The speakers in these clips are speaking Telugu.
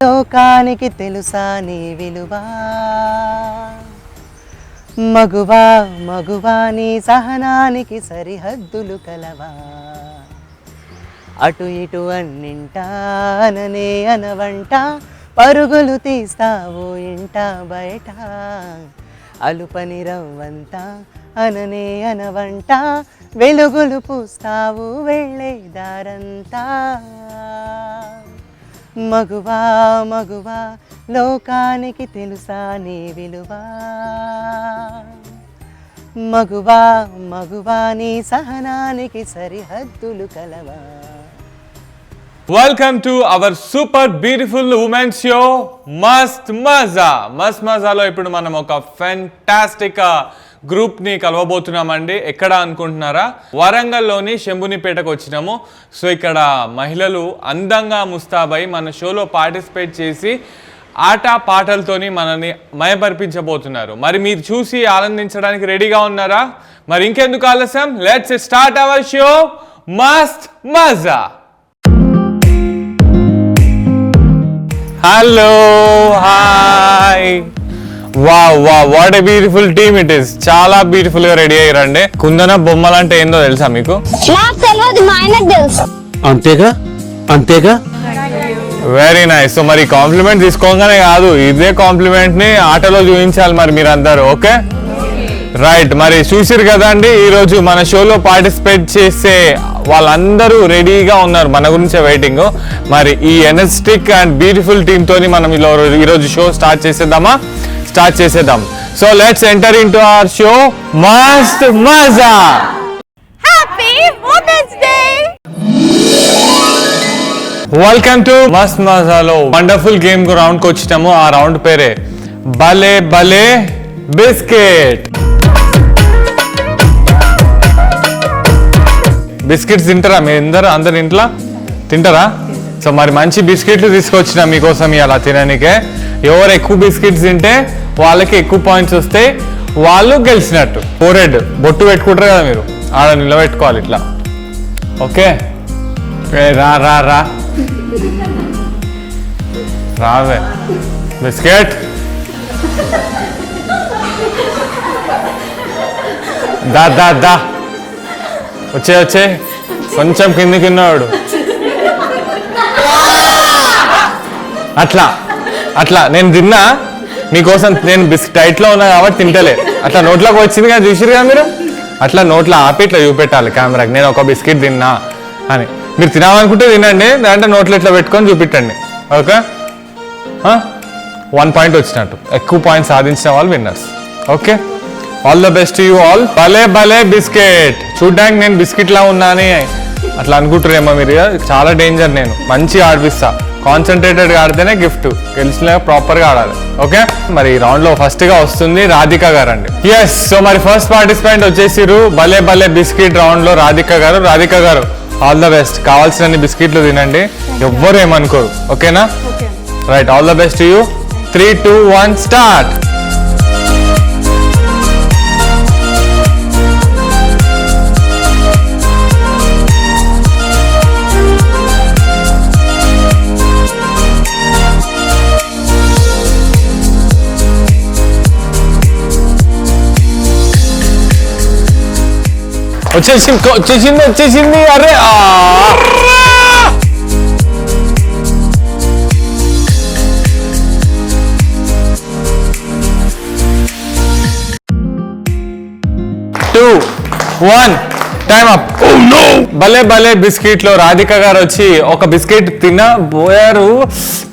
లోకానికి తెలుసా నీ విలువా మగువా మగువా నీ సహనానికి సరిహద్దులు కలవా అటు ఇటు అన్నింటా అననే అనవంట పరుగులు తీస్తావు ఇంట బయట అలుపని రవ్వంత అననే అనవంట వెలుగులు పూస్తావు వెళ్ళేదారంతా మగువా మగువా లోకానికి తెలుసా నీ విలువా మగువా మగువా నీ సహనానికి సరిహద్దులు కలవా. Welcome to our super beautiful womens show మస్త్ మజా. మస్త్ మజాలో ఇప్పుడు మనం ఒక ఫెంటాస్టిక్ గ్రూప్ని కలవబోతున్నామండి. ఎక్కడ అనుకుంటున్నారా? వరంగల్లోని శంభునిపేటకు వచ్చినాము. సో ఇక్కడ మహిళలు అందంగా ముస్తాబై మన షోలో పార్టిసిపేట్ చేసి ఆట పాటలతోని మనల్ని మయపర్పించబోతున్నారు. మరి మీరు చూసి ఆనందించడానికి రెడీగా ఉన్నారా? మరి ఇంకెందుకు ఆలస్యం, లెట్స్ స్టార్ట్ అవర్ షో మస్త్ మజా. Hello, hi, wow wow, what a beautiful team it is. చాలా బ్యూటిఫుల్ గా రెడీ అయ్యారండి. కుందన బొమ్మలు అంటే ఏందో తెలుసా మీకు? అంతేగా అంతేగా. Very nice. సో మరి కాంప్లిమెంట్ తీసుకోగానే కాదు, ఇదే కాంప్లిమెంట్ ని ఆటలో చూపించాలి మరి మీరందరూ. Okay right. మరి చూసిరు కదండి, ఈరోజు మన షోలో పార్టిసిపేట్ చేసే వాళ్ళందరూ రెడీగా ఉన్నారు, మన గురించే వెయిటింగ్. మరి ఈ ఎనర్జెటిక్ అండ్ బ్యూటిఫుల్ టీమ్ తోని మనం ఈరోజు షో స్టార్ట్ చేసేద్దాం. So let's enter in to our show మస్త్ మజా. Happy women's day. Welcome to మస్త్ మజాలో వండర్ఫుల్ గేమ్ రౌండ్ కి వచ్చినాము. ఆ రౌండ్ పేరే భలే భలే బిస్కెట్. బిస్కెట్స్ తింటారా మీరు? అందరు ఇంట్లో తింటారా? సో మరి మంచి బిస్కెట్లు తీసుకొచ్చిన మీకోసం ఇలా తినడానికే. ఎవరు ఎక్కువ బిస్కెట్స్ తింటే వాళ్ళకి ఎక్కువ పాయింట్స్ వస్తాయి, వాళ్ళు గెలిచినట్టు. ఫోరెడ్ బొట్టు పెట్టుకుంటారు కదా మీరు, ఆడ నిలబెట్టుకోవాలి ఇట్లా. ఓకే రా రా రా రావే బిస్కెట్. దా దా దా వచ్చే కొంచెం కిందకిన్నాడు. అట్లా నేను తిన్నా మీకోసం. నేను టైట్లో ఉన్నా కాబట్టి తింటలే. అట్లా నోట్లోకి వచ్చింది కదా, చూసిరు కదా మీరు. అట్లా నోట్లో ఆపి ఇట్లా చూపెట్టాలి కెమెరాకి, నేను ఒక బిస్కెట్ తిన్నా అని. మీరు తినాలనుకుంటే తినండి, దాంట్లో నోట్లో ఇట్లా పెట్టుకొని చూపెట్టండి. ఓకే 1 పాయింట్ వచ్చినట్టు. ఎక్కువ పాయింట్స్ సాధించిన వాళ్ళు winners. Okay all the best you all. భలే భలే బిస్కెట్. చూడ్డానికి నేను బిస్కెట్ లా ఉన్నాని అట్లా అనుకుంటారేమో మీరు. చాలా డేంజర్. నేను మంచిగా ఆడిపిస్తా, కాన్సన్ట్రేటెడ్గా ఆడితేనే గిఫ్ట్. గెలిచిన ప్రాపర్గా ఆడాలి. ఓకే మరి ఈ రౌండ్ లో ఫస్ట్ గా వస్తుంది రాధిక గారు అండి. ఎస్. సో మరి ఫస్ట్ పార్టిసిపెంట్ వచ్చేసిరు భలే భలే బిస్కెట్ రౌండ్ లో రాధిక గారు. రాధిక గారు ఆల్ ద బెస్ట్. కావాల్సిన బిస్కెట్లు తినండి, ఎవ్వరు ఏమనుకోరు. ఓకేనా? Right. All the best you. 3, 2, 1 start. వచ్చేసింది. అరే టైమ్ అప్. భలే భలే బిస్కెట్ లో రాధిక గారు వచ్చి ఒక బిస్కెట్ తినబోయారు.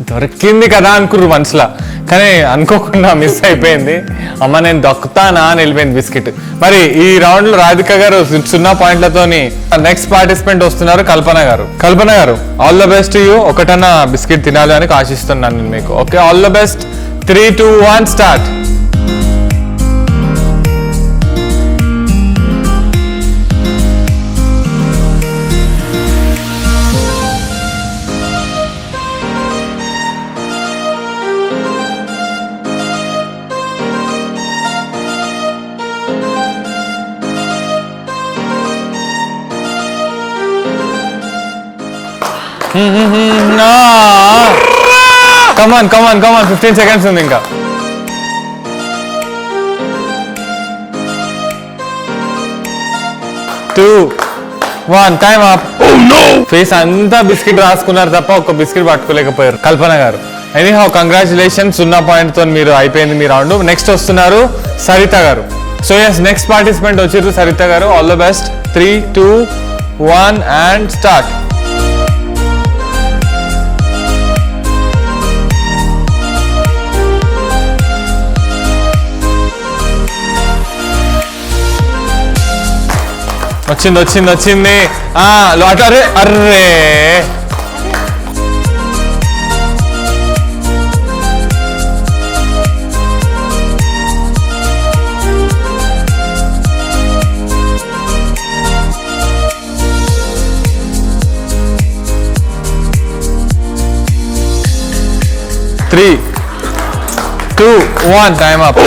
దొరికింది కదా అనుకున్నారు మనసులో, కానీ అనుకోకుండా మిస్ అయిపోయింది. అమ్మ నేను దొక్కుతానా అని వెళ్ళిపోయింది బిస్కెట్. మరి ఈ రౌండ్ లో రాధిక గారు 0 పాయింట్లతోని. నెక్స్ట్ పార్టిసిపెంట్ వస్తున్నారు కల్పన గారు. కల్పన గారు ఆల్ ద బెస్ట్ యూ. ఒకటన్నా బిస్కెట్ తినాలి అని ఆశిస్తున్నాను నేను మీకు. Okay all the best. 3, 2, 1 start. Come on 15 seconds ఉంది ఇంకా. 2, 1 టైమ్ అప్. ఫేస్ అంతా బిస్కెట్ రాసుకున్నారు తప్ప ఒక్క బిస్కెట్ పట్టుకోలేకపోయారు కల్పన గారు. ఎనీహౌ కంగ్రాచులేషన్స్, 0 point తో మీరు అయిపోయింది మీ రౌండ్. నెక్స్ట్ వస్తున్నారు సరిత గారు. సో ఎస్, నెక్స్ట్ పార్టిసిపెంట్ వచ్చారు సరిత గారు. All the best. 3, 2, 1 and start. వచ్చింది. అరే array, three, 2, 1 time up.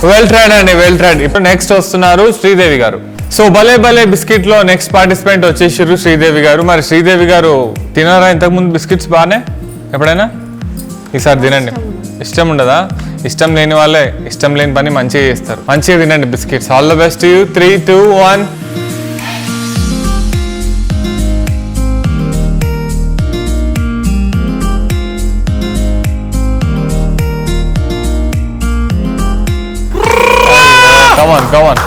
Well tried అండి, వెల్ ట్రైడ్. ఇప్పుడు నెక్స్ట్ వస్తున్నారు శ్రీదేవి గారు. సో భలే బిస్కెట్ లో నెక్స్ట్ పార్టిసిపెంట్ వచ్చేసారు శ్రీదేవి గారు. మరి శ్రీదేవి గారు తినారా ఇంతకుముందు బిస్కెట్స్ బాగానే ఎప్పుడైనా? ఈసారి తినండి. ఇష్టం ఉండదా? ఇష్టం లేని వాళ్ళే ఇష్టం లేని పని మంచిగా చేస్తారు. మంచిగా తినండి biscuits. All the best you. 3, 2, 1. Come on.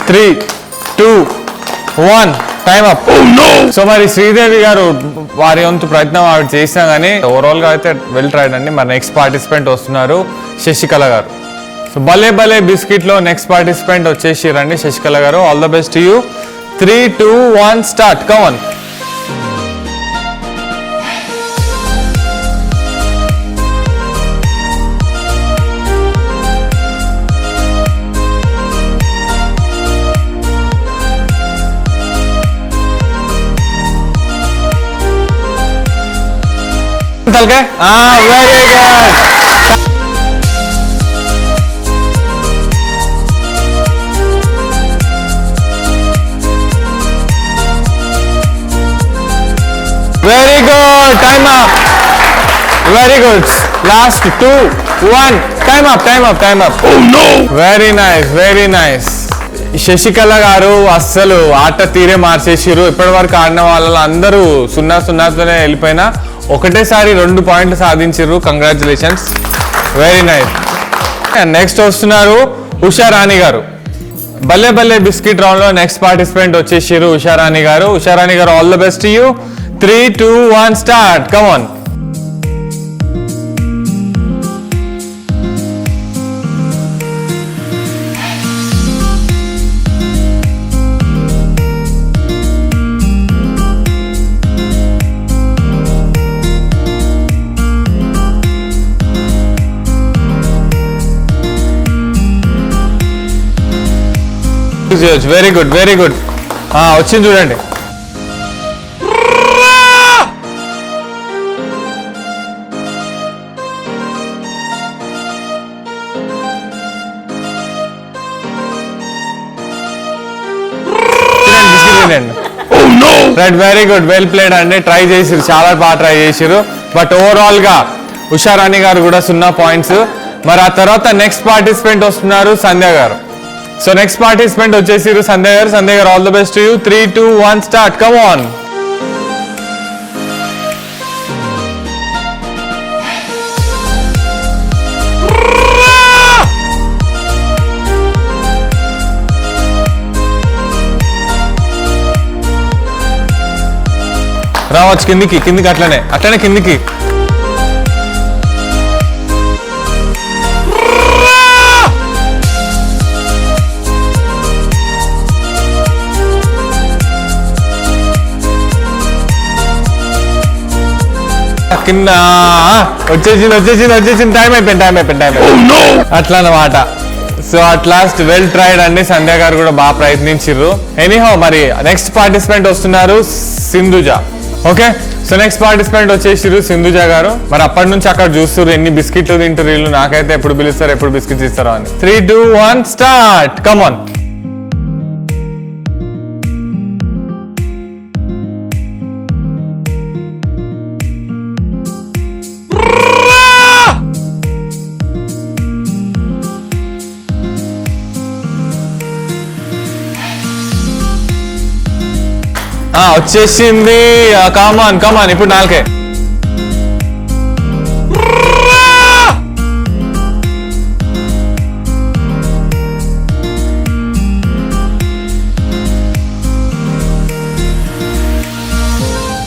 Three, 2, 1 time up. So మరి శ్రీదేవి గారు వారి వంతు ప్రయత్నం ఆవిడ చేసినా కానీ ఓవరాల్ గా అయితే వెల్ ట్రైడ్ అండి. మరి నెక్స్ట్ పార్టిసిపెంట్ వస్తున్నారు శశికళ గారు. సో భలే బిస్కెట్ లో నెక్స్ట్ పార్టిసిపెంట్ వచ్చేసిరండి శశికళ గారు. All the best you. 3, 2, 1 start. Come on. Very good. Very good. Time up. Very good. Last 2, 1 time up. Very nice. Sasikala గారు అస్సలు ఆట తీరే మార్చేసిరు. ఇప్పటి వరకు ఆడిన వాళ్ళ అందరూ 0-0తోనే వెళ్ళిపోయినా ఒకటేసారి 2 పాయింట్లు సాధించారు. Congratulations, very nice. నెక్స్ట్ వస్తున్నారు ఉషారాణి గారు. భలే బిస్కెట్ రౌండ్ లో నెక్స్ట్ పార్టిసిపెంట్ వచ్చేసారు ఉషారాణి గారు. All the best you. 3, 2, 1 start. Come on. Very good. వచ్చింది చూడండి. Right, very good, well played అండి. ట్రై చేసిరు, చాలా బాగా ట్రై చేసిరు. బట్ ఓవరాల్ గా ఉషారాణి గారు కూడా 0 పాయింట్స్. మరి ఆ తర్వాత నెక్స్ట్ పార్టిసిపెంట్ వస్తున్నారు సంధ్య గారు. సో నెక్స్ట్ పార్టిసిపెంట్ వచ్చేసిరు సంధ్య గారు. All the best you. 3, 2, 1 start. Come on. రావచ్చు కిందికి అట్లనే కిందికి. కింద వచ్చేసింది. టైం అయిపోయింది. అట్లా అన్నమాట. So at last well tried అండి, సంధ్య గారు కూడా బాగా ప్రయత్నించారు. ఎనీహౌ మరి నెక్స్ట్ పార్టిసిపెంట్ వస్తున్నారు Sindhuja. Okay, so next participant వచ్చేసిరు సింధుజ గారు. మరి అప్పటి నుంచి అక్కడ చూస్తారు ఎన్ని బిస్కెట్లు తింటారు వీళ్ళు, నాకైతే ఎప్పుడు పిలుస్తారు ఎప్పుడు బిస్కెట్స్ ఇస్తారో అని. 3, 2, 1 స్టార్ట్. Come on. వచ్చేసింది. కమాన్ కమాన్, ఇప్పుడు 4.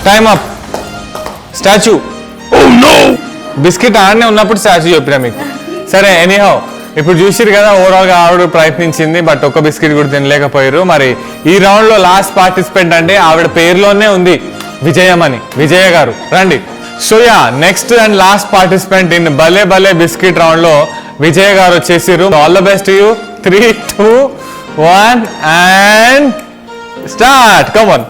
Time up. స్టాచ్యూ. బిస్కెట్ ఆడనే ఉన్నప్పుడు స్టాచ్యూ చెప్పినా మీకు. సరే, ఎనీహౌ ఇప్పుడు చూసిరు కదా, ఓవరాల్ గా ఆవిడ ప్రయత్నించింది బట్ ఒక్క బిస్కెట్ కూడా తినలేకపోయారు. మరి ఈ రౌండ్ లో లాస్ట్ పార్టిసిపెంట్ అంటే ఆవిడ పేరులోనే ఉంది విజయం అని, విజయ గారు రండి. So yeah, next and last participant in భలే భలే బిస్కెట్ రౌండ్ లో విజయ గారు వచ్చేసారు. All the best you. 3, 2, 1 and start. Come on.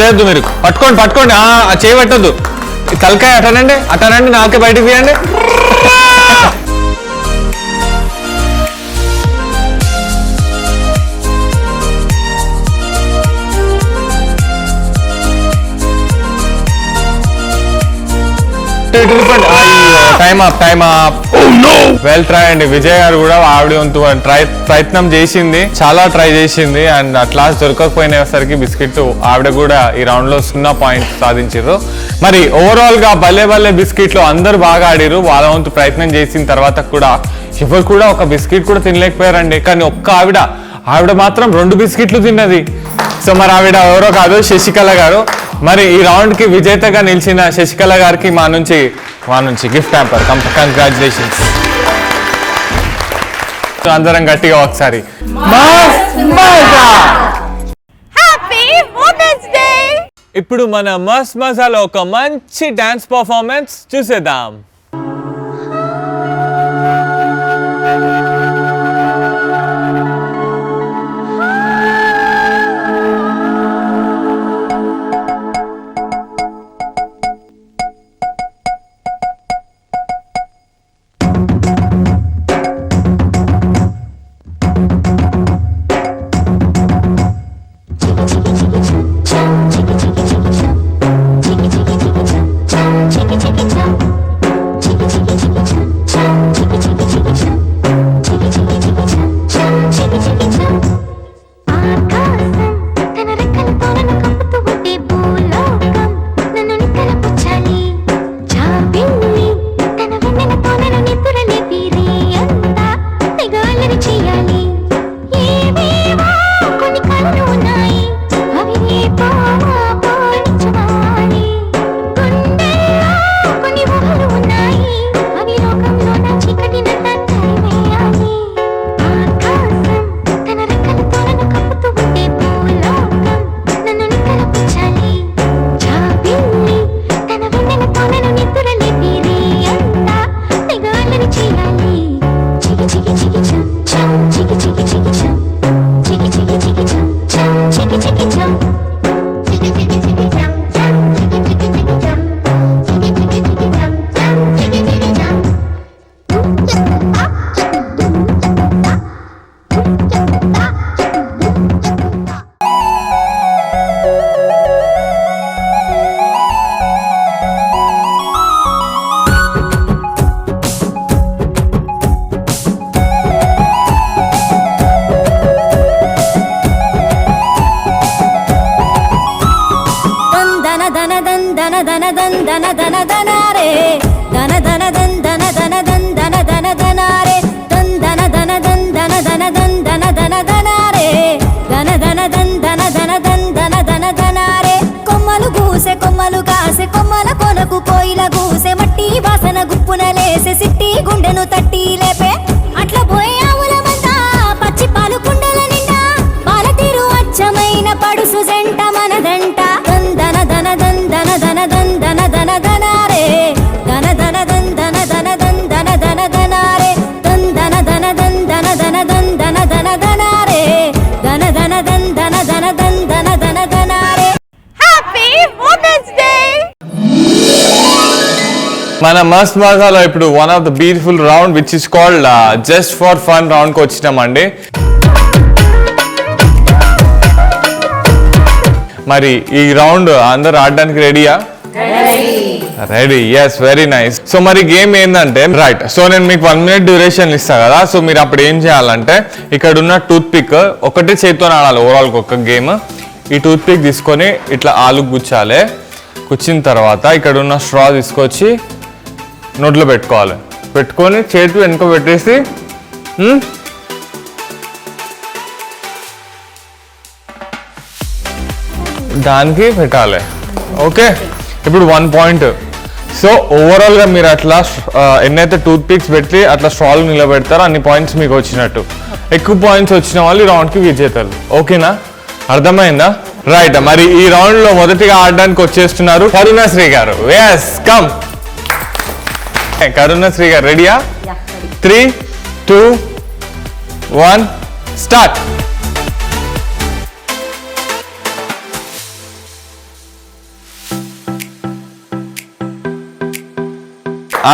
లేదు, మీరు పట్టుకోండి పట్టుకోండి, చేయబట్టద్దు. తలకాయ అటనండి అటనండి, నాకే బయటకు తీయండి. Time up, time up. Well try అండి. విజయ్ గారు కూడా ఆవిడ వంతు ప్రయత్నం చేసింది, చాలా ట్రై చేసింది అండ్ అట్లా దొరకకపోయినసరికి బిస్కెట్ ఆవిడ కూడా ఈ రౌండ్ లో 0 పాయింట్స్ సాధించారు. మరి ఓవరాల్ గా భలే భలే బిస్కెట్ లో అందరు బాగా ఆడిరు. వాళ్ళ వంతు ప్రయత్నం చేసిన తర్వాత కూడా ఎవరు కూడా ఒక బిస్కెట్ కూడా తినలేకపోయారండి. కానీ ఒక్క ఆవిడ మాత్రం 2 బిస్కెట్లు తిన్నది. సో మరి ఆవిడ ఎవరో కాదు, శశికళ గారు. మరి ఈ రౌండ్ కి విజేతగా నిలిచిన శశికళ గారికి మా నుంచి గిఫ్ట్ హ్యాంపర్. కంగ్రాచులేషన్స్. అందరం గట్టిగా ఒకసారి హ్యాపీ ఉమెన్స్ డే. ఇప్పుడు మన మస్త్ మజాలో ఒక మంచి డాన్స్ పర్ఫార్మెన్స్ చూసేద్దాం. కొమ్మలు కాసే కొమ్మల కొనకు కోయిల గూసే మట్టి వాసన గుప్పున లేసే సిట్టి గుండెను తట్టి లేపే మన మస్త్ మజాలో ఇప్పుడు one of the beautiful round which is called just for fun round కి వచ్చినామండి. మరి ఈ రౌండ్ అందరు ఆడడానికి రెడీయా? Ready, yes, very nice. So మరి గేమ్ ఏంటంటే రైట్, సో నేను మీకు 1 minute డ్యూరేషన్ ఇస్తా కదా. సో మీరు అప్పుడు ఏం చేయాలంటే ఇక్కడ ఉన్న టూత్ పిక్ ఒకటే చేతితో ఆడాలి ఓవరాల్ ఒక గేమ్. ఈ టూత్ పిక్ తీసుకొని ఇట్లా ఆలు గుచ్చాలి. కూర్చిన తర్వాత ఇక్కడ ఉన్న స్ట్రా తీసుకొచ్చి నోట్లో పెట్టుకోవాలి. పెట్టుకొని చేతి వెనుక పెట్టేసి దానికి పెట్టాలి. ఓకే, ఇప్పుడు 1 point. సో ఓవరాల్గా మీరు అట్లా ఎన్నైతే టూత్ పిక్స్ పెట్టి అట్లా స్ట్రాలు నిలబెడతారో అన్ని పాయింట్స్ మీకు వచ్చినట్టు. ఎక్కువ పాయింట్స్ వచ్చిన వాళ్ళు ఈ రౌండ్కి విజేతలు. ఓకేనా, అర్థమైందా? రైట్, మరి ఈ రౌండ్లో మొదటిగా ఆడడానికి వచ్చేస్తున్నారు కరుణశ్రీ గారు. Yes, come. కరుణశ్రీ గారు రెడీయా? 3, 2, 1 స్టార్ట్.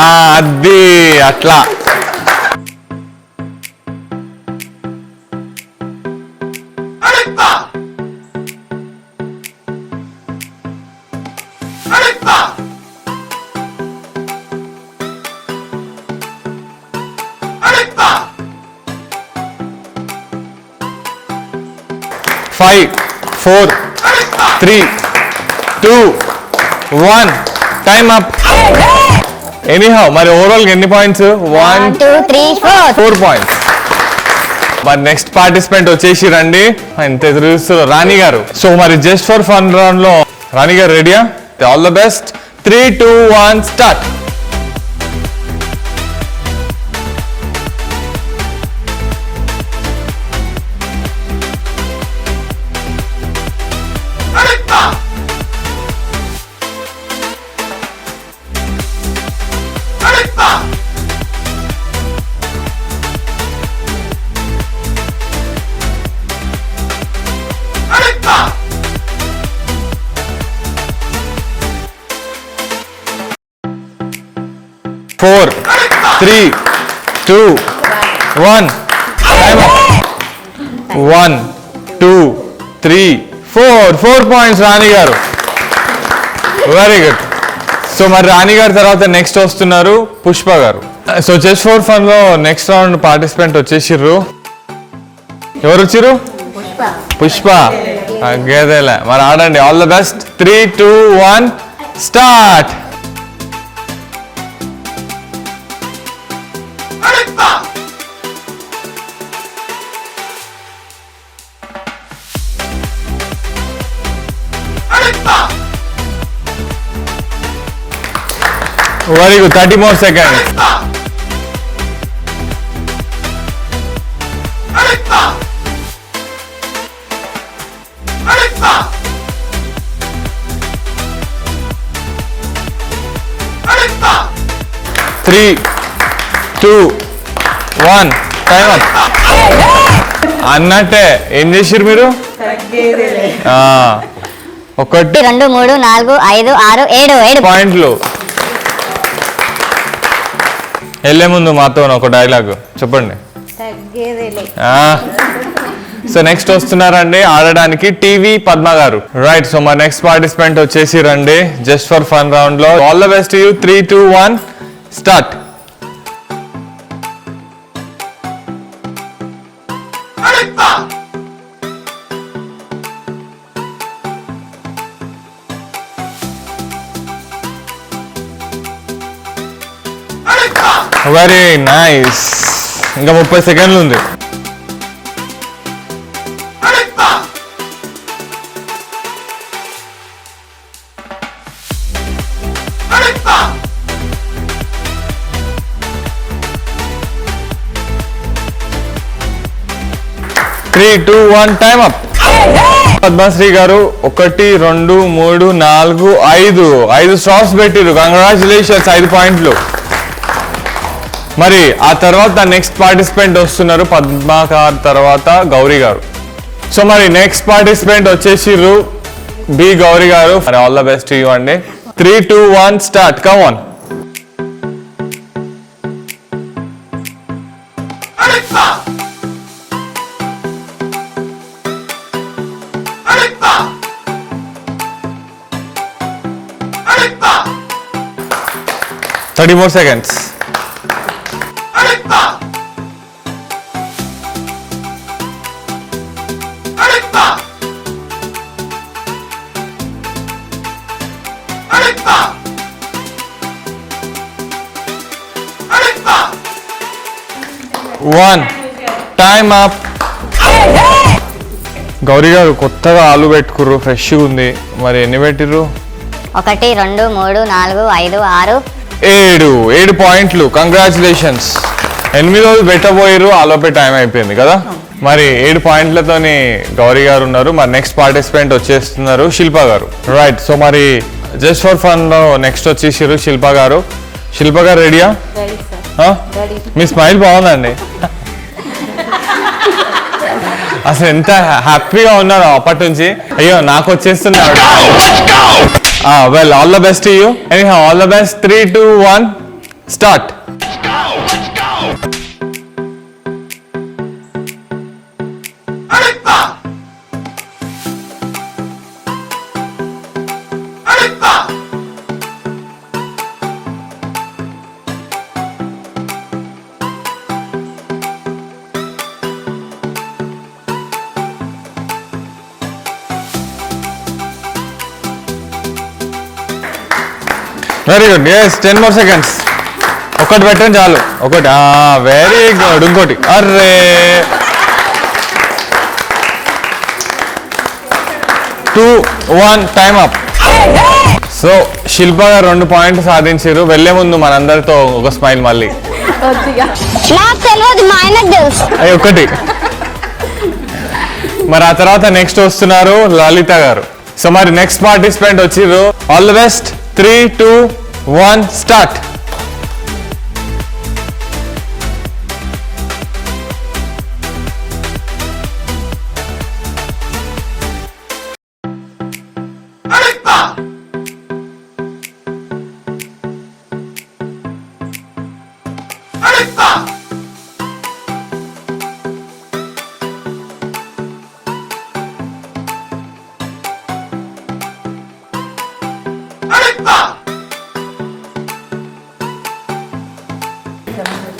అది అట్లా. Five, 4, 3, 2, 1 time up. ఎనీహౌ మరి ఓవరాల్ ఎన్ని పాయింట్స్? 1, 2, 3, 4 పాయింట్స్. మరి నెక్స్ట్ పార్టిసిపెంట్ వచ్చేసి రండి. ఎంత ఎదురు చూస్తారు రాణి గారు. సో మరి జస్ట్ ఫర్ ఫన్ రౌండ్ లో రాణి గారు రెడీయా? All the best. 3, 2, 1 start. Four, 3, 2, 1 time up. 1, 2, 3, 4 points రాణి గారు. Very good. సో మరి రాణి గారి తర్వాత నెక్స్ట్ వస్తున్నారు పుష్ప గారు. సో జస్ట్ ఫర్ ఫన్ లో నెక్స్ట్ రౌండ్ పార్టిసిపెంట్ వచ్చేసిర్రు. ఎవరు వచ్చిర్రు? పుష్ప. గేదేలే, మరి ఆడండి. All the best. 3, 2, 1 start. Very good. 30 more seconds. Three, 2, 1 time up. అన్నట్టే ఏం చేసిర్రు మీరు? 1, 2, 3, 4, 5, 6, 7 పాయింట్లు. వెళ్ళే ముందు మాతో ఒక డైలాగ్ చెప్పండి. సో నెక్స్ట్ వస్తున్నారండి ఆడడానికి టీవీ పద్మ గారు. రైట్, సో మా నెక్స్ట్ పార్టిసిపెంట్ వచ్చేసి రండి జస్ట్ ఫర్ ఫన్ రౌండ్ లో. All the best you. 3, 2, 1 start. Very nice. ఇంకా 30 సెకండ్లు ఉంది. Three, 2, 1 time up. పద్మశ్రీ గారు 1, 2, 3, 4, 5 స్టాప్స్ పెట్టిరు. కంగ్రాచులేషన్స్, 5 పాయింట్లు. మరి ఆ తర్వాత నెక్స్ట్ పార్టిసిపెంట్ వస్తున్నారు పద్మాకార్ తర్వాత గౌరీ గారు. సో మరి నెక్స్ట్ పార్టిసిపెంట్ వచ్చేసిర్రు బి గౌరీ గారు. మరి ఆల్ ద బెస్ట్ యూ అండి. 3, 2, 1 start. Come on. 34 seconds. One. Time up. Gauri గారు కొత్తగా ఆలు పెట్టుకుర్రు, ఫ్రెష్గా ఉంది. మరి ఎన్ని పెట్టిర్రు? 1 2 3 4 5 6 7 పాయింట్లు. కంగ్రాచులేషన్స్. 8 రోజులు పెట్టబోయారు, ఆలోపే టైం అయిపోయింది కదా. మరి 7 పాయింట్లతోని గౌరీ గారు ఉన్నారు. మరి నెక్స్ట్ పార్టిసిపెంట్ వచ్చేస్తున్నారు శిల్ప గారు. రైట్. సో మరి జస్ట్ ఫర్ ఫన్ లో నెక్స్ట్ వచ్చేసారు శిల్ప గారు. శిల్ప గారు రెడీయా? మీ స్మైల్ బాగుందండి. అసలు ఎంత హ్యాపీగా ఉన్నారు అప్పటి నుంచి. అయ్యో నాకు వచ్చేస్తున్నాడు. Well, all the best you. Anyhow, all the best. 3 2 1 start. Very good. Yes, 10 more seconds. ఒకటి పెట్టండి చాలు. ఒకటి. Very good. ఇంకోటి. అర్రే, 2 1 టైమ్ అప్. సో శిల్ప గారు 2 పాయింట్లు సాధించారు. వెళ్లే ముందు మనందరితో ఒక స్మైల్ మళ్ళీ. నాకు తెలియదు, మా ఆయనకు తెలుసు. అయ్యి ఒకటి. మరి ఆ తర్వాత నెక్స్ట్ వస్తున్నారు లలిత గారు. సో మరి నెక్స్ట్ పార్టిసిపెంట్ వచ్చిర్రు. All the best. 3 2 1 start.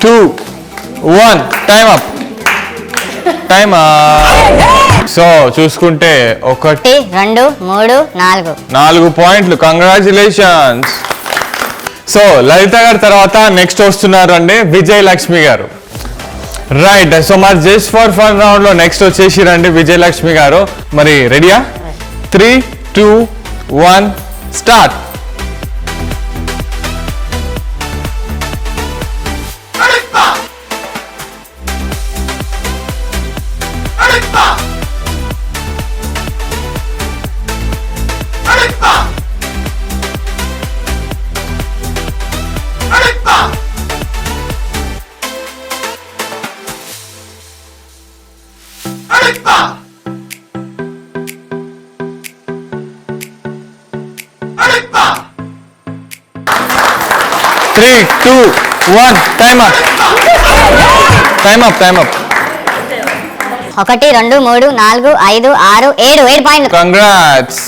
Two, 1 time up. Time so చూసుకుంటే 1 2 3 4 4 పాయింట్లు. కంగ్రాచులేషన్స్. సో లలిత గారి తర్వాత నెక్స్ట్ వస్తున్నారు అండి విజయలక్ష్మి గారు. రైట్. సో మరి జస్ట్ ఫర్ ఫన్ రౌండ్ లో నెక్స్ట్ వచ్చేసి రండి విజయలక్ష్మి గారు. మరి రెడీయా? 3 2 1 start. Three, 2 1 time up. Time up. Time up. 1 2 3 4 5 6 7 పాయింట్లు. కంగ్రాట్స్.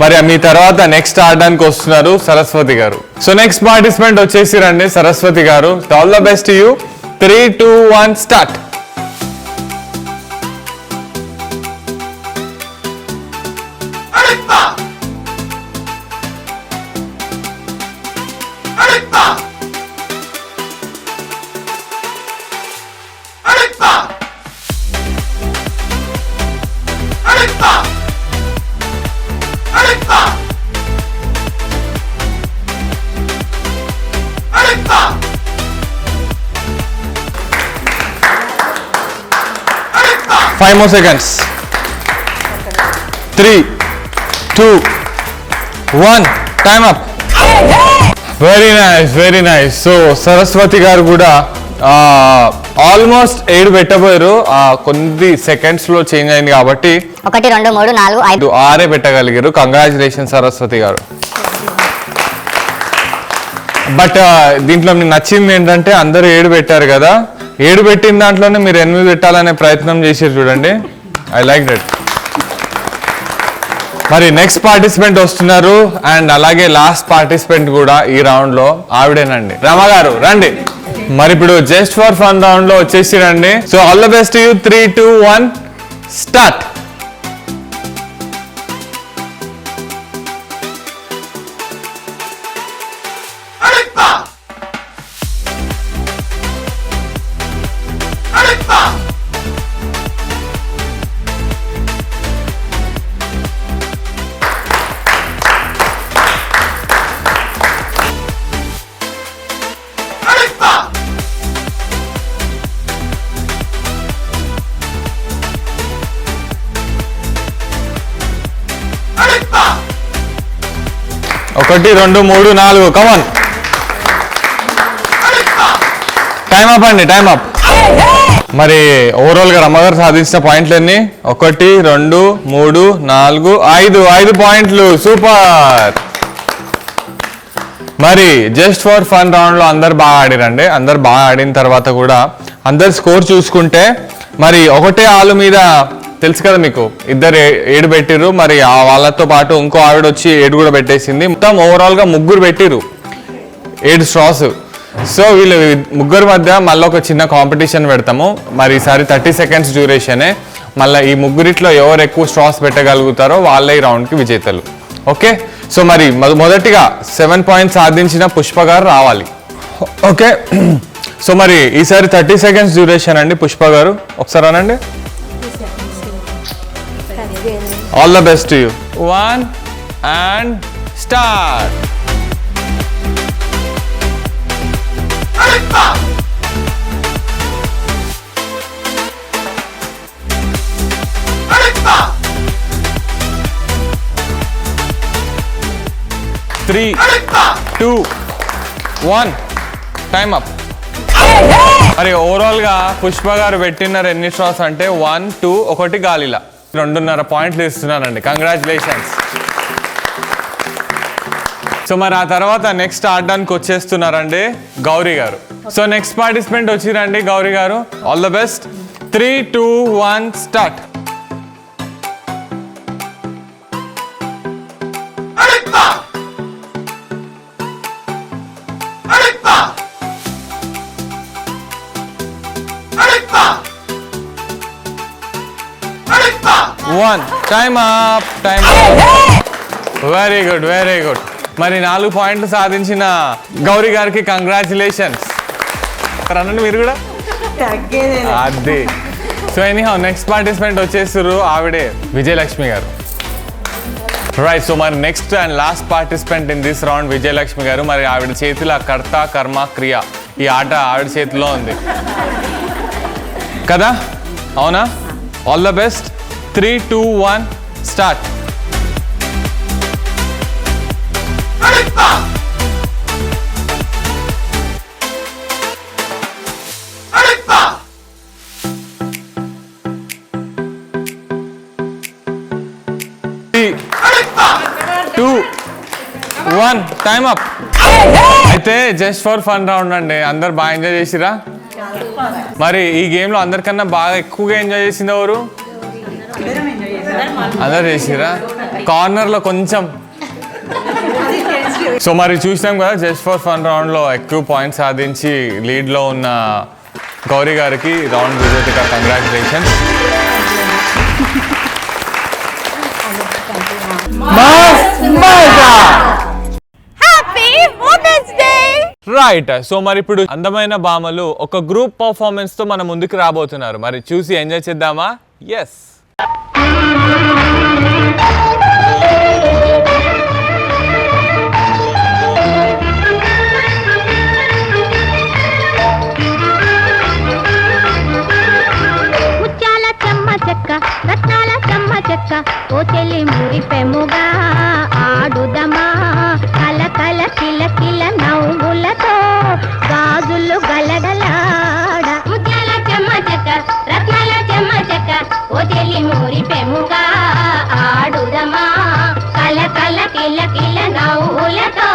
మరి మీ తర్వాత నెక్స్ట్ ఆడడానికి వస్తున్నారు సరస్వతి గారు. సో నెక్స్ట్ పార్టిసిపెంట్ వచ్చేసి రండి సరస్వతి గారు. All the best you. 3 2 1 start. Five more seconds. 3 2 1 time up. Very nice, very nice. So Saraswati గారు కూడా ఆల్మోస్ట్ 7 పెట్టబోయారు. కొన్ని సెకండ్స్ లో చేంజ్ అయింది కాబట్టి 1 2 3 4 5 6 పెట్టగలిగారు. కంగ్రాచులేషన్ సరస్వతి గారు. బట్ దీంట్లో మీకు నచ్చింది ఏంటంటే అందరూ 7 పెట్టారు కదా. 7 పెట్టిన దాంట్లోనే మీరు 8 పెట్టాలనే ప్రయత్నం చేశారు చూడండి. I like it. మరి నెక్స్ట్ పార్టిసిపెంట్ వస్తున్నారు అండ్ అలాగే లాస్ట్ పార్టిసిపెంట్ కూడా ఈ రౌండ్ లో ఆవిడేనండి. రమ గారు రండి. మరి ఇప్పుడు జస్ట్ ఫర్ ఫన్ రౌండ్ లో వచ్చేసి రండి. So all the best you. 3, 2, 1 start. ఒకటి, 2, 3, 4 కమాన్. టైం అప్ అండి, టైం అప్. మరి ఓవరాల్ గా రమ్మగారు సాధించిన పాయింట్లు ఎన్ని? 1, 2, 3, 4, 5 పాయింట్లు. సూపర్. మరి జస్ట్ ఫర్ ఫన్ రౌండ్ లో అందరు బాగా ఆడిరండి. అందరు బాగా ఆడిన తర్వాత కూడా అందరు స్కోర్ చూసుకుంటే మరి ఒకటే ఆలు మీద తెలుసు కదా మీకు, ఇద్దరు 7 పెట్టిర్రు. మరి వాళ్ళతో పాటు ఇంకో ఆవిడ వచ్చి 7 కూడా పెట్టేసింది. మొత్తం ఓవరాల్ గా 3 పెట్టిర్రు 7 స్ట్రాస్. సో వీళ్ళు ముగ్గురు మధ్య మళ్ళీ ఒక చిన్న కాంపిటీషన్ పెడతాము. మరి ఈసారి 30 సెకండ్స్ డ్యూరేషనే. మళ్ళీ ఈ ముగ్గురిట్లో ఎవరు ఎక్కువ స్ట్రాస్ పెట్టగలుగుతారో వాళ్ళే ఈ రౌండ్కి విజేతలు. ఓకే. సో మరి మొదటిగా 7 పాయింట్స్ సాధించిన పుష్ప గారు రావాలి. ఓకే. సో మరి ఈసారి 30 సెకండ్స్ డ్యూరేషన్ అండి. పుష్ప గారు ఒకసారి అనండి. All the best you. 1 and start. Three, 2, 1 time up. మరి ఓవరాల్ గా పుష్ప గారు పెట్టినారు ఎన్ని స్ట్రాస్ అంటే 1, 2, 1 గాలిలా 2.5 పాయింట్లు ఇస్తున్నానండి. కంగ్రాచులేషన్స్. సో మరి ఆ తర్వాత నెక్స్ట్ ఆడడానికి వచ్చేస్తున్నారండి గౌరీ గారు. సో నెక్స్ట్ పార్టిసిపెంట్ వచ్చిరండి గౌరీ గారు. All the best. 3, 2, 1 start. Time up. Time very good, very good. మరి 4 పాయింట్లు సాధించిన గౌరీ గారికి కంగ్రాచులేషన్స్. అనండి మీరు కూడా అది. సో ఎనీహౌ నెక్స్ట్ పార్టిసిపెంట్ వచ్చేసారు, ఆవిడే విజయలక్ష్మి గారు. రైట్. సో మరి next and last participant in this round Vijayalakshmi గారు. మరి ఆవిడ చేతిలో కర్త కర్మ క్రియ, ఈ ఆట ఆవిడ చేతిలో ఉంది కదా, అవునా? All the best. 3, 2, 1 start. Time up. అయితే జస్ట్ ఫర్ ఫన్ రౌండ్ అండి. అందరు బాగా ఎంజాయ్ చేసిరా? మరి ఈ గేమ్ లో అందరికన్నా బాగా ఎక్కువగా ఎంజాయ్ చేసింది ఎవరు? అందరు చేసిరా? కార్నర్ లో కొంచెం. సో మరి చూసినాం కదా జస్ట్ ఫర్ ఫన్ రౌండ్ లో ఎక్కువ పాయింట్స్ సాధించి లీడ్ లో ఉన్న గౌరీ గారికి రౌండ్ విజేతగా కంగ్రాచులేషన్స్. రైట్. సో మరి ఇప్పుడు అందమైన భామలు ఒక గ్రూప్ పర్ఫార్మెన్స్ తో మన ముందుకు రాబోతున్నారు. మరి చూసి ఎంజాయ్ చేద్దామా? ఎస్. ముత్యాల చెమ్మ చెక్క, రత్నాల చెమ్మ చెక్క, ఓ చెల్లి మురిపెముగా ఆడుదమా, కల కల కిల కిల నవ్వులతో గాజులు గలగలాడ. ముత్యాల చెమ్మ చెక్క, రత్నాల చెమ్మ చెక్క, ఓ చెల్లి మురిపెముగా ఆడుదమా, కల కల కిల కిల నవ్వులతో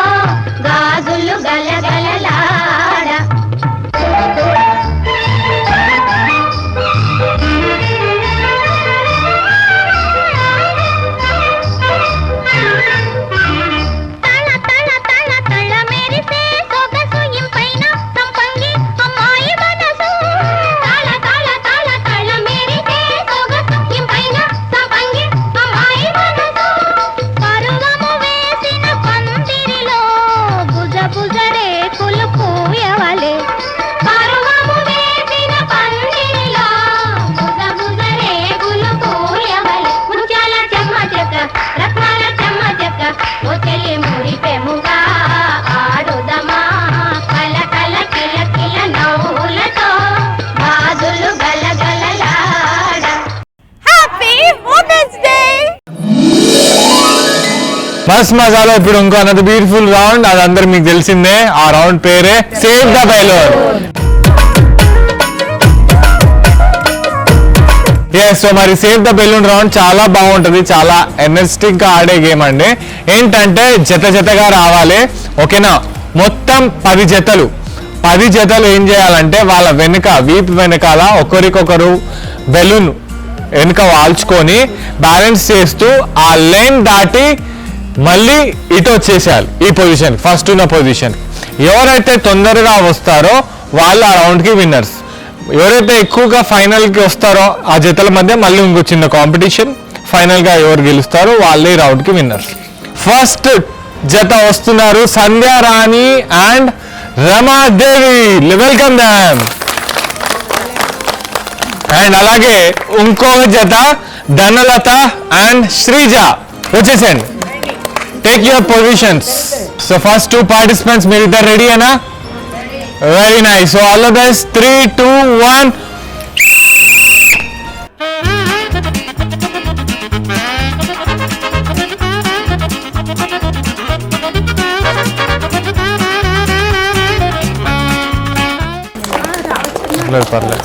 గాజులు గలగలలాడ. మస్త్ మజాలో ఇప్పుడు ఇంకో అన్నది బ్యూటిఫుల్ రౌండ్, అది అందరు మీకు తెలిసిందే. ఆ రౌండ్ పేరే సేవ్ ద బెలూన్. సో మరి సేవ్ ద బెలూన్ రౌండ్ చాలా బాగుంటుంది, చాలా ఎనర్జెటిక్ గా ఆడే గేమ్ అండి. ఏంటంటే జత జతగా రావాలి, ఓకేనా? మొత్తం 10 జతలు. 10 జతలు ఏం చేయాలంటే వాళ్ళ వెనుక వీపు వెనకాల ఒకరికొకరు బెలూన్ వెనుక వాల్చుకొని బ్యాలెన్స్ చేస్తూ ఆ లైన్ దాటి మళ్ళీ ఇటు వచ్చేసేయాలి ఈ పొజిషన్, ఫస్ట్ ఉన్న పొజిషన్. ఎవరైతే తొందరగా వస్తారో వాళ్ళు ఆ రౌండ్కి విన్నర్స్. ఎవరైతే ఎక్కువగా ఫైనల్కి వస్తారో ఆ జతల మధ్య మళ్ళీ ఇంకో చిన్న కాంపిటీషన్, ఫైనల్గా ఎవరు గెలుస్తారో వాళ్ళే రౌండ్కి విన్నర్స్. ఫస్ట్ జత వస్తున్నారు Sandhyarani and Ramadevi. Welcome them. And అలాగే ఇంకో జత ధనలత అండ్ శ్రీజ. వచ్చేసండి, take your positions. So first 2 participants మీరిద్దరు రెడీ అనా? Very nice. So all the best. 3, 2, 1. పర్లేదు.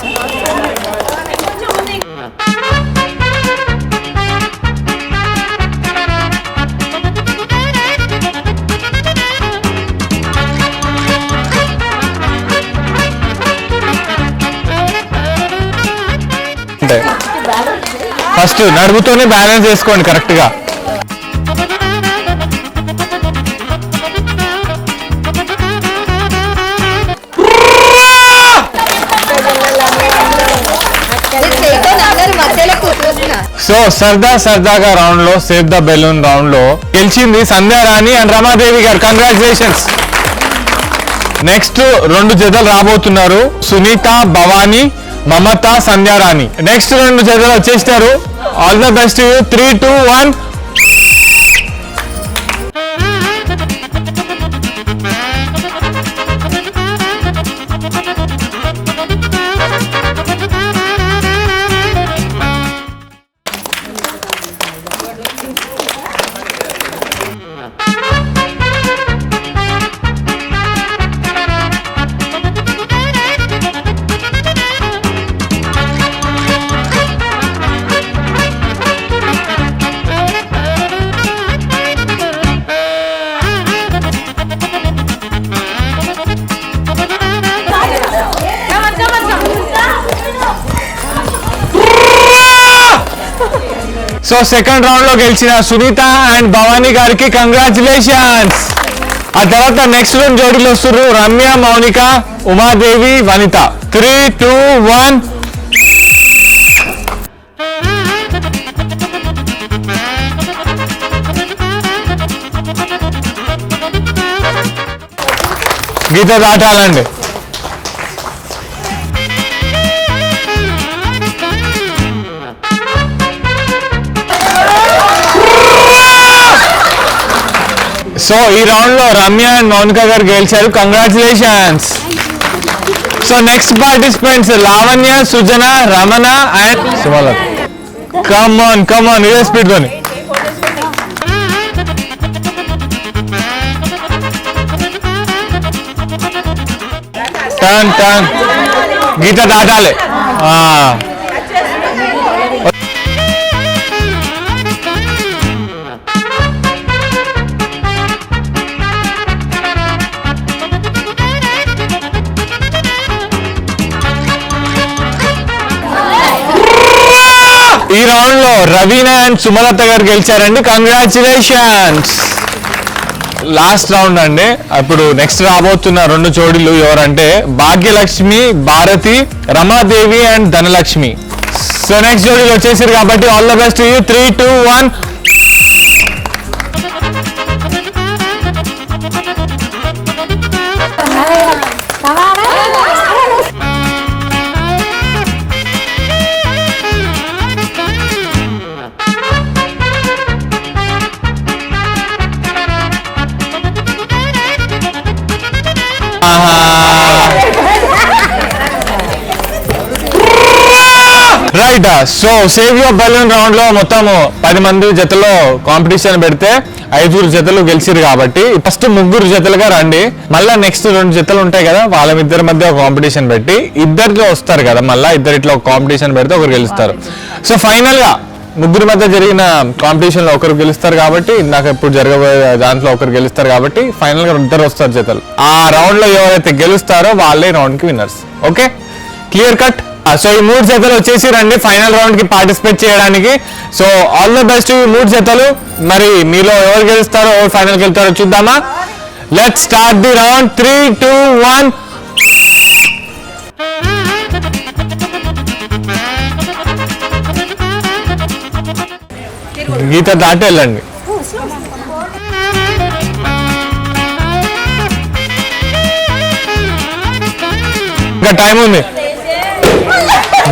ఫస్ట్ నడుపుతూనే బ్యాలెన్స్ చేసుకోండి కరెక్ట్ గా. సో సరదాగా రౌండ్ లో సేవ్ ద బెలూన్ రౌండ్ లో గెలిచింది సంధ్యారాణి అండ్ రమాదేవి గారు. కంగ్రాచులేషన్స్. నెక్స్ట్ 2 జతలు రాబోతున్నారు, సునీత, భవానీ, మమత, సంధ్యారాణి. నెక్స్ట్ 2 జతలు వచ్చేస్తారు. All the best. 3, 2, 1. So second round లో గెలిచిన సునీత అండ్ భవానీ గారికి కంగ్రాచులేషన్స్. ఆ తర్వాత నెక్స్ట్ రౌండ్ జోడీలు వస్తున్నారు రమ్య, మౌనిక, ఉమాదేవి, వనిత. 3, 2, 1. గీత దాటాలండి. సో ఈ రౌండ్ లో రమ్య అండ్ మౌనిక గారు గెలిచారు. Congratulations. So next participants Lavanya, Sujana, Ramana and Sumalatha. Come on ఇదే స్పీడ్ తోని. టర్న్ గీత దాటాలి. ఈ రౌండ్ లో రవీనా అండ్ సుమలత గారు గెలిచారండి. కంగ్రాచులేషన్స్. లాస్ట్ రౌండ్ అండి. ఇప్పుడు నెక్స్ట్ రాబోతున్న 2 జోడీలు ఎవరంటే Bhagyalakshmi, Bharati, Ramadevi and Dhanalakshmi. So next జోడీలు వచ్చేసారు కాబట్టి all the best. 3, 2, 1. Right. So save your balloon round లో మొత్తం 10 మంది జతలో కాంపిటీషన్ పెడితే 5 జతలు గెలిచిరు కాబట్టి ఫస్ట్ 3 జతలుగా రండి. మళ్ళీ నెక్స్ట్ 2 జతలు ఉంటాయి కదా, వాళ్ళిద్దరి మధ్య కాంపిటీషన్ పెట్టి ఇద్దరిలో వస్తారు కదా, మళ్ళీ ఇట్లా కాంపిటీషన్ పెడితే ఒకరు గెలుస్తారు. సో ఫైనల్ గా 3 మధ్య జరిగిన కాంపిటీషన్ లో ఒకరు గెలుస్తారు కాబట్టి, నాకు ఎప్పుడు జరగబోయే దాంట్లో ఒకరు గెలుస్తారు కాబట్టి ఫైనల్ గా 2 వస్తారు జతలు. ఆ రౌండ్ లో ఎవరైతే గెలుస్తారో వాళ్ళే రౌండ్ కి winners. Okay, clear cut. So ఈ 3 జతలు వచ్చేసి రండి ఫైనల్ రౌండ్ కి పార్టిసిపేట్ చేయడానికి. సో ఆల్ ద బెస్ట్ ఈ 3 జతలు. మరి మీలో ఎవరు గెలుస్తారో ఎవరు ఫైనల్కి వెళ్తారో చూద్దామా. Let's start the round. 3, 2, 1. గీత దాటి వెళ్ళండి. ఇంకా టైం ఉంది.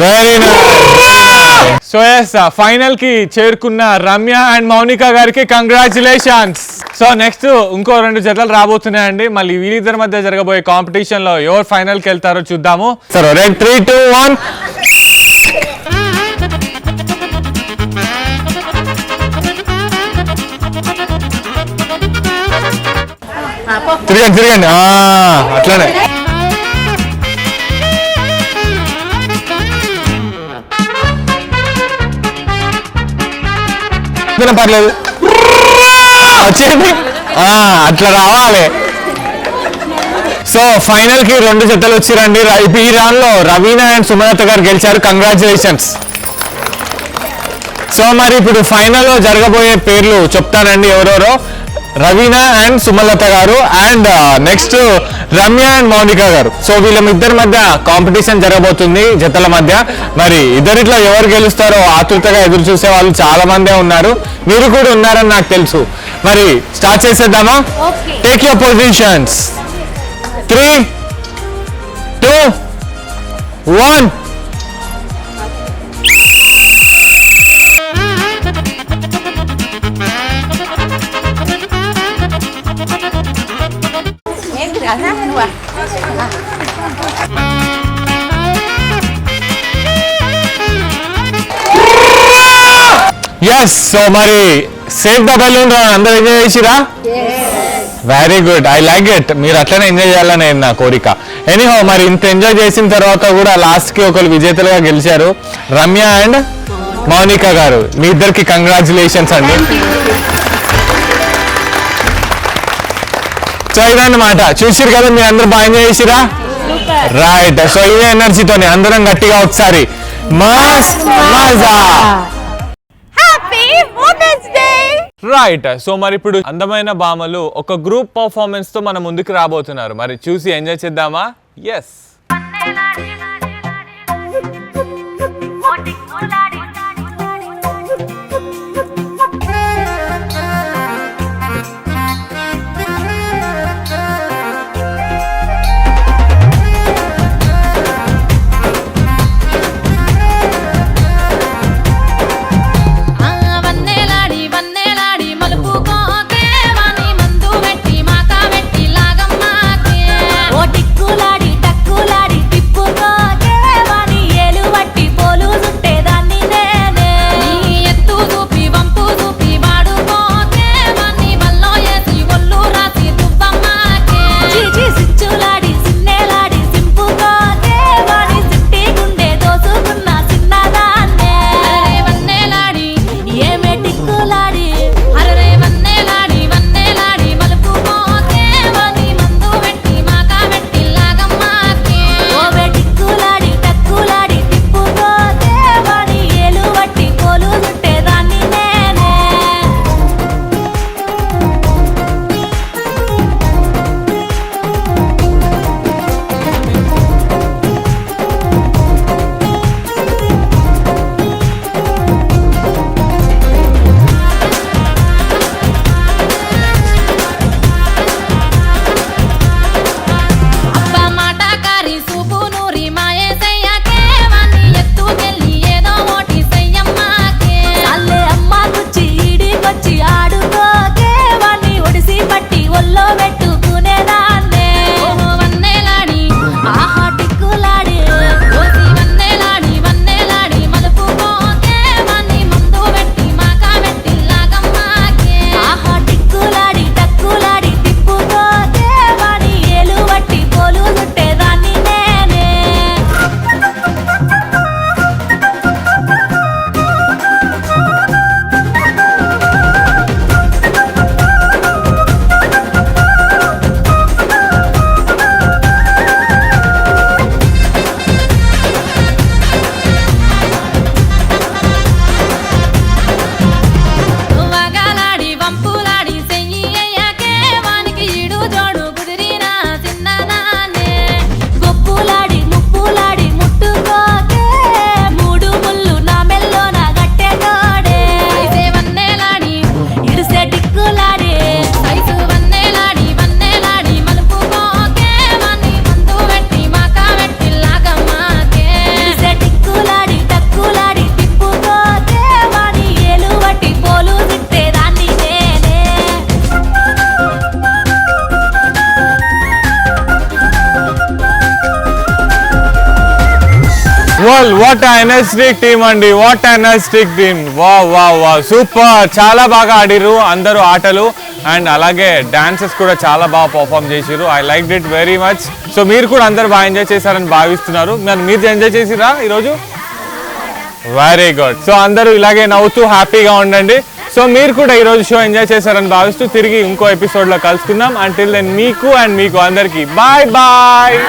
Very nice. So yes, final కి చేరుకున్న రమ్య అండ్ మౌనిక గారికి కంగ్రాచులేషన్స్. సో నెక్స్ట్ ఇంకో 2 జతలు రాబోతున్నాయండి. మళ్ళీ వీళ్ళిద్దరి మధ్య జరగబోయే కాంపిటీషన్ లో ఎవరు ఫైనల్ కి వెళ్తారో చూద్దాము. సరే, 3, 2, 1. తిరగండి అట్లానే. పర్లేదు, వచ్చేయండి, అట్లా రావాలి. సో ఫైనల్ కి 2 జతలు వచ్చిరండి. ఈ రౌండ్ లో రవీనా అండ్ సుమలత గారు గెలిచారు. కంగ్రాచులేషన్స్. సో మరి ఇప్పుడు ఫైనల్ లో జరగబోయే పేర్లు చెప్తానండి ఎవరెవరో. రవీనా అండ్ సుమలత గారు and next Ramya and Mounika గారు. సో వీళ్ళిద్దరి మధ్య కాంపిటీషన్ జరగబోతుంది జతల మధ్య. మరి ఇద్దరిట్లో ఎవరు గెలుస్తారో ఆతృతగా ఎదురు చూసే వాళ్ళు చాలా మందే ఉన్నారు, మీరు కూడా ఉన్నారని నాకు తెలుసు. మరి స్టార్ట్ చేసేద్దామా? Take your positions. 3, 2, 1. Yes. So మరి సేవ్ ద బెలూన్ అందరూ ఎంజాయ్ చేసిరా? Very good, I like it. మీరు అట్లనే ఎంజాయ్ చేయాలని నా కోరిక. ఎనీహో, మరి ఇంత ఎంజాయ్ చేసిన తర్వాత కూడా లాస్ట్ కి ఒకరు విజేతలుగా గెలిచారు, రమ్య అండ్ మౌనిక గారు. మీ ఇద్దరికి కంగ్రాచులేషన్స్ అండి. సో ఇదన్నమాట, చూసిరు కదా, మీరు అందరూ బాగా ఎంజాయ్ చేసిరా? రైట్. సో ఇదే ఎనర్జీతోనే అందరం గట్టిగా ఒకసారి మస్త్ మజా. రైట్. సో మరి ఇప్పుడు అందమైన భామలు ఒక గ్రూప్ పర్ఫార్మెన్స్ తో మన ముందుకు రాబోతున్నారు. మరి చూసి ఎంజాయ్ చేద్దామా? ఎస్. ఓ టిక్కులాడి టక్కులాడి తిప్పుకో వాట్ ఎనర్జెటిక్ టీమ్ అండి, వాట్ ఎనర్జెటిక్ టీమ్. వా సూపర్, చాలా బాగా ఆడిరు అందరూ ఆటలు. అండ్ అలాగే డాన్సెస్ కూడా చాలా బాగా పర్ఫామ్ చేసిరు. I like it very much. So మీరు కూడా అందరు బాగా ఎంజాయ్ చేశారని భావిస్తున్నారు. మీరు ఎంజాయ్ చేసిరా ఈరోజు? Very good. సో అందరూ ఇలాగే నవ్వుతూ హ్యాపీగా ఉండండి. సో మీరు కూడా ఈరోజు షో ఎంజాయ్ చేశారని భావిస్తూ తిరిగి ఇంకో ఎపిసోడ్లో కలుసుకుందాం. అంటిల్ దెన్ మీకు అందరికీ బాయ్ బాయ్.